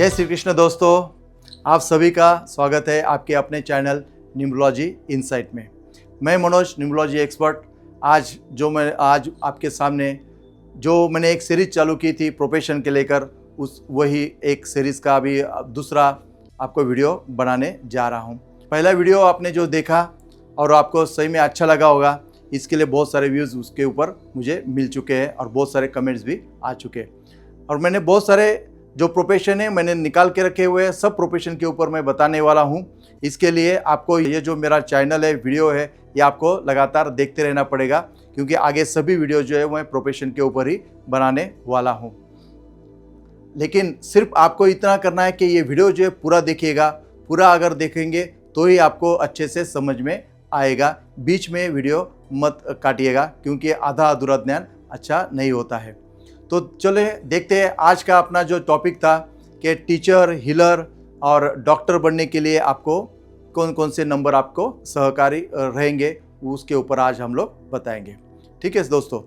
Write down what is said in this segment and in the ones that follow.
जय श्री कृष्ण दोस्तों, आप सभी का स्वागत है आपके अपने चैनल न्यूमरोलॉजी इनसाइट में। मैं मनोज, न्यूमरोलॉजी एक्सपर्ट। आज आपके सामने जो मैंने एक सीरीज चालू की थी प्रोफेशन के लेकर, वही एक सीरीज़ का अभी दूसरा आपको वीडियो बनाने जा रहा हूं। पहला वीडियो आपने जो देखा और आपको सही में अच्छा लगा होगा, इसके लिए बहुत सारे व्यूज़ उसके ऊपर मुझे मिल चुके हैं और बहुत सारे कमेंट्स भी आ चुके हैं। और मैंने बहुत सारे जो प्रोफेशन है मैंने निकाल के रखे हुए हैं, सब प्रोफेशन के ऊपर मैं बताने वाला हूं। इसके लिए आपको ये जो मेरा चैनल है, वीडियो है, ये आपको लगातार देखते रहना पड़ेगा, क्योंकि आगे सभी वीडियो जो है मैं प्रोफेशन के ऊपर ही बनाने वाला हूं। लेकिन सिर्फ आपको इतना करना है कि ये वीडियो जो है पूरा देखिएगा। पूरा अगर देखेंगे तो ही आपको अच्छे से समझ में आएगा। बीच में वीडियो मत काटिएगा, क्योंकि आधा अधूरा ज्ञान अच्छा नहीं होता है। तो चले देखते हैं आज का अपना जो टॉपिक था कि टीचर, हीलर और डॉक्टर बनने के लिए आपको कौन कौन से नंबर आपको सहकारी रहेंगे, उसके ऊपर आज हम लोग बताएंगे। ठीक है दोस्तों,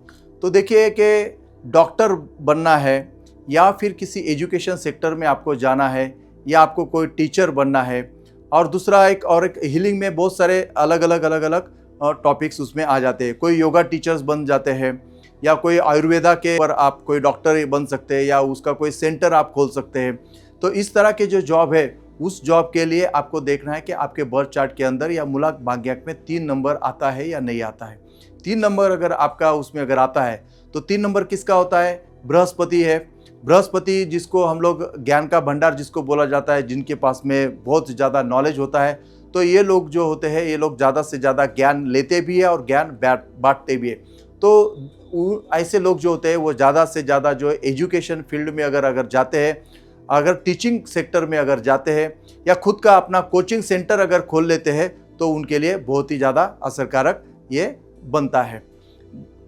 तो देखिए कि डॉक्टर बनना है या फिर किसी एजुकेशन सेक्टर में आपको जाना है या आपको कोई टीचर बनना है, और दूसरा एक हीलिंग में बहुत सारे अलग अलग टॉपिक्स उसमें आ जाते हैं। कोई योगा टीचर्स बन जाते हैं, या कोई आयुर्वेदा के पर आप कोई डॉक्टर बन सकते हैं, या उसका कोई सेंटर आप खोल सकते हैं। तो इस तरह के जो जॉब है, उस जॉब के लिए आपको देखना है कि आपके बर्थ चार्ट के अंदर या मूलांक भाग्यांक में 3 नंबर आता है या नहीं आता है। 3 नंबर अगर आपका उसमें अगर आता है तो 3 नंबर किसका होता है? बृहस्पति है। बृहस्पति जिसको हम लोग ज्ञान का भंडार जिसको बोला जाता है, जिनके पास में बहुत ज़्यादा नॉलेज होता है, तो ये लोग जो होते हैं, ये लोग ज़्यादा से ज़्यादा ज्ञान लेते भी है और ज्ञान बांटते भी है। तो ऐसे लोग जो होते हैं वो ज़्यादा से ज़्यादा जो एजुकेशन फील्ड में अगर जाते हैं, अगर टीचिंग सेक्टर में अगर जाते हैं, या खुद का अपना कोचिंग सेंटर अगर खोल लेते हैं, तो उनके लिए बहुत ही ज़्यादा असरकारक ये बनता है।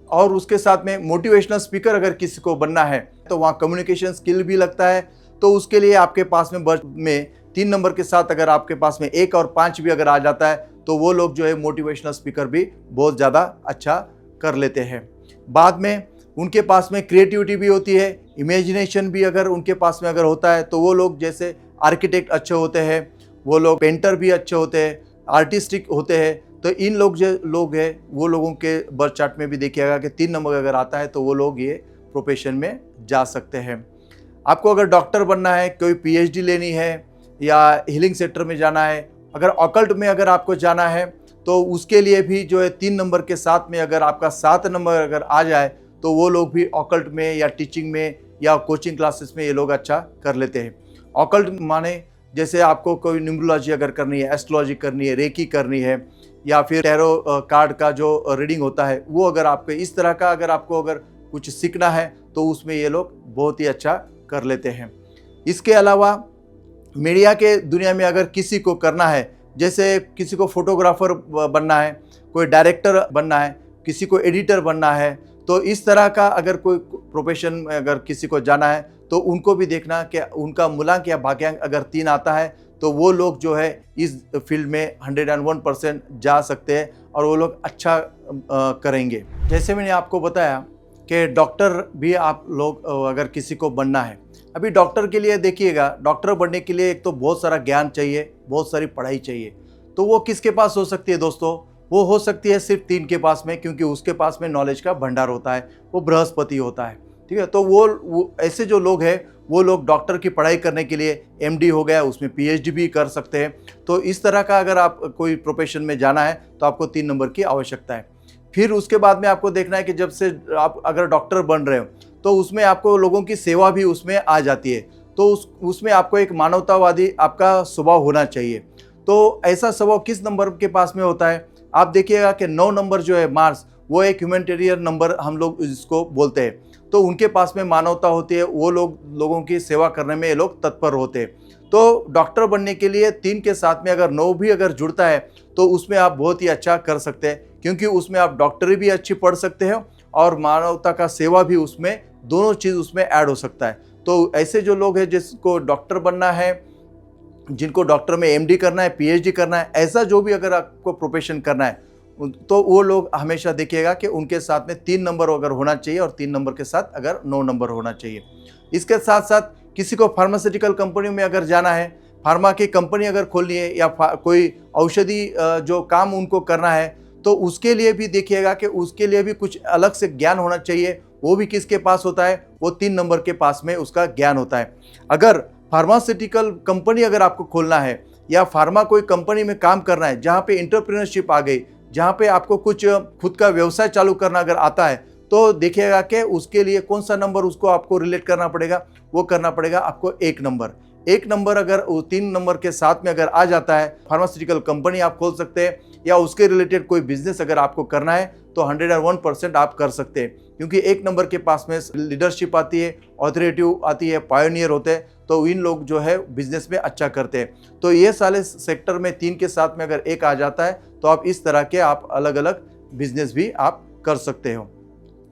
और उसके साथ में मोटिवेशनल स्पीकर अगर किसी को बनना है, तो वहाँ कम्युनिकेशन स्किल भी लगता है। तो उसके लिए आपके पास में 3 नंबर के साथ अगर आपके पास में 1 और 5 भी अगर आ जाता है, तो वो लोग जो है मोटिवेशनल स्पीकर भी बहुत ज़्यादा अच्छा कर लेते हैं। बाद में उनके पास में क्रिएटिविटी भी होती है, इमेजिनेशन भी अगर उनके पास में अगर होता है, तो वो लोग जैसे आर्किटेक्ट अच्छे होते हैं, वो लोग पेंटर भी अच्छे होते हैं, आर्टिस्टिक होते हैं। तो इन लोग जो लोग हैं, वो लोगों के बर्थ चार्ट में भी देखिएगा कि 3 नंबर अगर आता है, तो वो लोग ये प्रोफेशन में जा सकते हैं। आपको अगर डॉक्टर बनना है, कोई PhD लेनी है, या हीलिंग सेक्टर में जाना है, अगर ऑकल्ट में अगर आपको जाना है, तो उसके लिए भी जो है 3 नंबर के साथ में अगर आपका 7 नंबर अगर आ जाए, तो वो लोग भी ऑकल्ट में या टीचिंग में या कोचिंग क्लासेस में ये लोग अच्छा कर लेते हैं। ऑकल्ट माने जैसे आपको कोई न्यूमरोलॉजी अगर करनी है, एस्ट्रोलॉजी करनी है, रेकी करनी है, या फिर टैरो कार्ड का जो रीडिंग होता है, वो अगर आपको इस तरह का अगर आपको अगर कुछ सीखना है, तो उसमें ये लोग बहुत ही अच्छा कर लेते हैं। इसके अलावा मीडिया के दुनिया में अगर किसी को करना है, जैसे किसी को फोटोग्राफर बनना है, कोई डायरेक्टर बनना है, किसी को एडिटर बनना है, तो इस तरह का अगर कोई प्रोफेशन में अगर किसी को जाना है, तो उनको भी देखना कि उनका मूलांक या भाग्यांक अगर 3 आता है, तो वो लोग जो है इस फील्ड में 101% जा सकते हैं और वो लोग अच्छा करेंगे। जैसे मैंने आपको बताया कि डॉक्टर भी आप लोग अगर किसी को बनना है, अभी डॉक्टर के लिए देखिएगा, डॉक्टर बनने के लिए एक तो बहुत सारा ज्ञान चाहिए, बहुत सारी पढ़ाई चाहिए। तो वो किसके पास हो सकती है दोस्तों? वो हो सकती है सिर्फ 3 के पास में, क्योंकि उसके पास में नॉलेज का भंडार होता है, वो बृहस्पति होता है। ठीक है, तो वो ऐसे जो लोग हैं, वो लोग डॉक्टर की पढ़ाई करने के लिए MD हो गया, उसमें PhD भी कर सकते हैं। तो इस तरह का अगर आप कोई प्रोफेशन में जाना है, तो आपको 3 नंबर की आवश्यकता है। फिर उसके बाद में आपको देखना है कि जब से आप अगर डॉक्टर बन रहे हो, तो उसमें आपको लोगों की सेवा भी उसमें आ जाती है। तो उसमें आपको एक मानवतावादी आपका स्वभाव होना चाहिए। तो ऐसा स्वभाव किस नंबर के पास में होता है? आप देखिएगा कि 9 नंबर जो है मार्स, वो एक ह्यूमैनिटेरियन नंबर हम लोग इसको बोलते हैं। तो उनके पास में मानवता होती है, वो लोगों की सेवा करने में ये लोग तत्पर होते हैं। तो डॉक्टर बनने के लिए 3 के साथ में अगर 9 भी अगर जुड़ता है, तो उसमें आप बहुत ही अच्छा कर सकते हैं, क्योंकि उसमें आप डॉक्टरी भी अच्छी पढ़ सकते हो और मानवता का सेवा भी उसमें, दोनों चीज़ उसमें ऐड हो सकता है। तो ऐसे जो लोग हैं जिसको डॉक्टर बनना है, जिनको डॉक्टर में MD करना है, PhD करना है, ऐसा जो भी अगर आपको प्रोफेशन करना है, तो वो लोग हमेशा देखिएगा कि उनके साथ में 3 नंबर अगर होना चाहिए, और 3 नंबर के साथ अगर 9 नंबर होना चाहिए। इसके साथ साथ किसी को फार्मास्यूटिकल कंपनी में अगर जाना है, फार्मा की कंपनी अगर खोलनी है या कोई औषधि जो काम उनको करना है, तो उसके लिए भी देखिएगा कि उसके लिए भी कुछ अलग से ज्ञान होना चाहिए। वो भी किसके पास होता है? वो 3 नंबर के पास में उसका ज्ञान होता है। अगर फार्मास्यूटिकल कंपनी अगर आपको खोलना है या फार्मा कोई कंपनी में काम करना है जहाँ पे एंटरप्रेन्योरशिप आ गई, जहाँ पे आपको कुछ खुद का व्यवसाय चालू करना अगर आता है, तो देखिएगा कि उसके लिए कौन सा नंबर उसको आपको रिलेट करना पड़ेगा। वो करना पड़ेगा आपको 1 नंबर। 1 नंबर अगर 3 नंबर के साथ में अगर आ जाता है, फार्मास्यूटिकल कंपनी आप खोल सकते हैं या उसके रिलेटेड कोई बिजनेस अगर आपको करना है तो 101% आप कर सकते हैं, क्योंकि 1 नंबर के पास में लीडरशिप आती है, ऑथोरिटी आती है, पायोनियर होते हैं, तो इन लोग जो है बिजनेस में अच्छा करते हैं। तो ये सारे सेक्टर में 3 के साथ में अगर 1 आ जाता है तो आप इस तरह के आप अलग अलग बिजनेस भी आप कर सकते हो।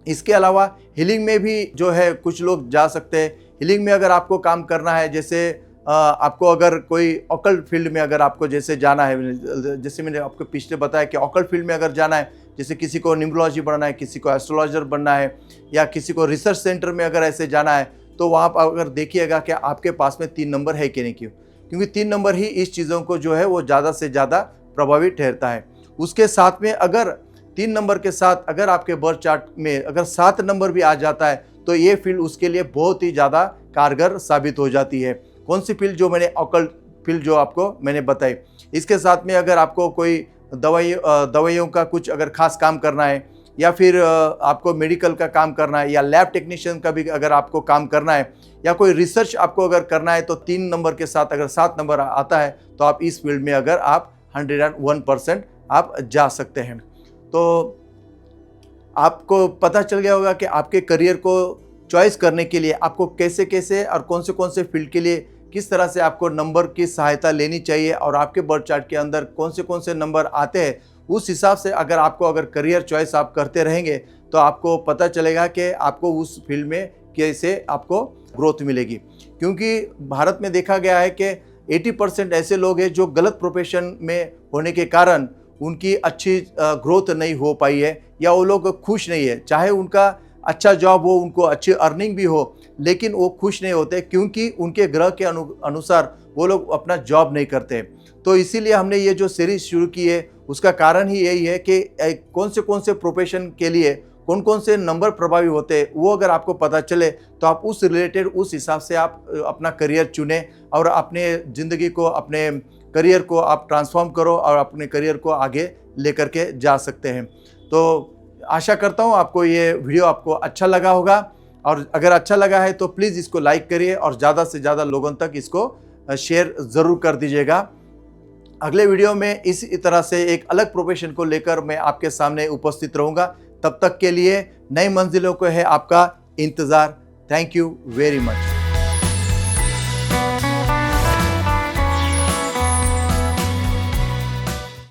इसके अलावा हीलिंग में भी जो है कुछ लोग जा सकते हैं। हीलिंग में अगर आपको काम करना है, जैसे आपको अगर कोई ऑकल्ट फील्ड में अगर आपको जैसे जाना है, जैसे मैंने आपको पिछले बताया कि ऑकल्ट फील्ड में अगर जाना है, जैसे किसी को न्यूमरोलॉजी बनना है, किसी को एस्ट्रोलॉजर बनना है या किसी को रिसर्च सेंटर में अगर ऐसे जाना है, तो वहाँ पर अगर देखिएगा कि आपके पास में 3 नंबर है कि नहीं, क्योंकि 3 नंबर ही इस चीज़ों को जो है वो ज़्यादा से ज़्यादा प्रभावी ठहरता है। उसके साथ में अगर 3 नंबर के साथ अगर आपके बर्थ चार्ट में अगर 7 नंबर भी आ जाता है तो ये फील्ड उसके लिए बहुत ही ज़्यादा कारगर साबित हो जाती है। कौन सी फील्ड? जो मैंने ऑकल्ट फील्ड जो आपको मैंने बताई। इसके साथ में अगर आपको कोई दवाइयों का कुछ अगर खास काम करना है या फिर आपको मेडिकल का काम करना है या लैब टेक्नीशियन का भी अगर आपको काम करना है या कोई रिसर्च आपको अगर करना है, तो 3 नंबर के साथ अगर 7 नंबर आता है तो आप इस फील्ड में अगर आप 101% आप जा सकते हैं। तो आपको पता चल गया होगा कि आपके करियर को चॉइस करने के लिए आपको कैसे कैसे और कौन से फील्ड के लिए किस तरह से आपको नंबर की सहायता लेनी चाहिए और आपके बर्थ चार्ट के अंदर कौन से नंबर आते हैं, उस हिसाब से अगर करियर चॉइस आप करते रहेंगे तो आपको पता चलेगा कि आपको उस फील्ड में कैसे आपको ग्रोथ मिलेगी। क्योंकि भारत में देखा गया है कि 80% ऐसे लोग हैं जो गलत प्रोफेशन में होने के कारण उनकी अच्छी ग्रोथ नहीं हो पाई है या वो लोग खुश नहीं है। चाहे उनका अच्छा जॉब हो, उनको अच्छी अर्निंग भी हो, लेकिन वो खुश नहीं होते क्योंकि उनके ग्रह के अनुसार वो लोग अपना जॉब नहीं करते। तो इसीलिए हमने ये जो सीरीज शुरू की है उसका कारण ही यही है कि कौन से प्रोफेशन के लिए कौन से नंबर प्रभावी होते हैं, वो अगर आपको पता चले तो आप उस रिलेटेड उस हिसाब से आप अपना करियर चुने और अपने ज़िंदगी को, अपने करियर को आप ट्रांसफॉर्म करो और अपने करियर को आगे लेकर के जा सकते हैं। तो आशा करता हूँ आपको ये वीडियो आपको अच्छा लगा होगा, और अगर अच्छा लगा है तो प्लीज़ इसको लाइक करिए और ज़्यादा से ज़्यादा लोगों तक इसको शेयर ज़रूर कर दीजिएगा। अगले वीडियो में इसी तरह से एक अलग प्रोफेशन को लेकर मैं आपके सामने उपस्थित रहूँगा। तब तक के लिए नई मंजिलों को है आपका इंतज़ार। Thank you very much.